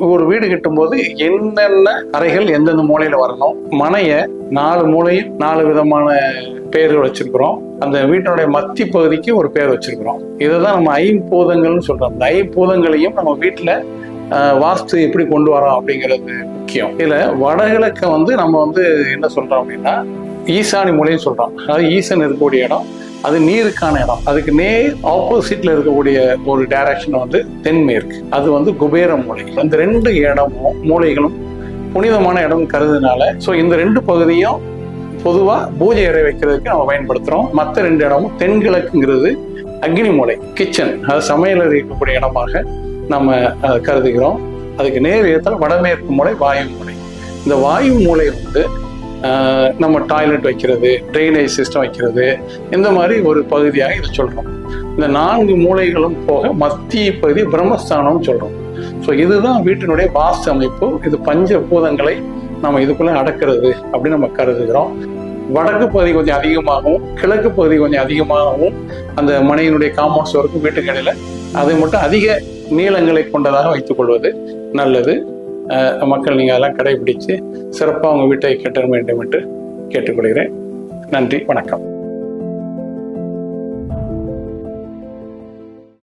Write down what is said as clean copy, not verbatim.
ஒரு வீடு கட்டும்போது என்னென்ன அறைகள் எந்தெந்த மூலையில வரணும், மனைய 4 மூலையும் 4 விதமான பெயர்கள் வச்சிருக்கிறோம். அந்த வீட்டினுடைய மத்தி பகுதிக்கு ஒரு பெயர் வச்சிருக்கிறோம். இதைதான் நம்ம ஐம்பூதங்கள்னு சொல்றோம். அந்த ஐம்பூதங்களையும் நம்ம வீட்டுல வாஸ்து எப்படி கொண்டு வரோம் அப்படிங்கிறது முக்கியம். இதுல வடகிழக்க நம்ம என்ன சொல்றோம் அப்படின்னா ஈசானி மூலைன்னு சொல்றோம். அதாவது ஈசன் இருக்கக்கூடிய இடம், அது நீருக்கான இடம். அதுக்கு நேர் ஆப்போசிட்ல இருக்கக்கூடிய ஒரு டைரக்ஷன் தென்மேற்கு, அது குபேர மூலை. அந்த 2 இடமும் மூலைகளும் புனிதமான இடம் கருதுனால இந்த 2 பகுதியும் பொதுவா பூஜை அறை வைக்கிறதுக்கு நம்ம பயன்படுத்துறோம். மற்ற 2 இடமும் தென்கிழக்குங்கிறது அக்னி மூலை, கிச்சன், அது சமையல் இருக்கக்கூடிய இடமாக நம்ம கருதுகிறோம். அதுக்கு நேர் ஏற்றால் வடமேற்கு மூலை வாயு மூலை. இந்த வாயு மூலை நம்ம டாய்லெட் வைக்கிறது, ட்ரைனேஜ் சிஸ்டம் வைக்கிறது, இந்த மாதிரி ஒரு பகுதியாக இதை சொல்றோம். இந்த 4 மூலைகளும் போக மத்திய பகுதி பிரம்மஸ்தானம் சொல்றோம். இதுதான் வீட்டினுடைய வாஸ்து அமைப்பு. இது பஞ்சபூதங்களை நம்ம இதுக்குள்ள அடக்கிறது அப்படின்னு நம்ம கருதுகிறோம். வடக்கு பகுதி கொஞ்சம் அதிகமாகவும் கிழக்கு பகுதி கொஞ்சம் அதிகமாகவும் அந்த மனையினுடைய காம்பவுண்ட் சுவருக்கு வீட்டுக்கு இடையில அதை மட்டும் அதிக நீளங்களை கொண்டதாக வைத்துக் கொள்வது நல்லது. மக்கள் நீங்கள் அதெல்லாம் கடைபிடித்து சிறப்பாக உங்கள் வீட்டை கட்ட வேண்டும் என்று கேட்டுக்கொள்கிறேன். நன்றி, வணக்கம்.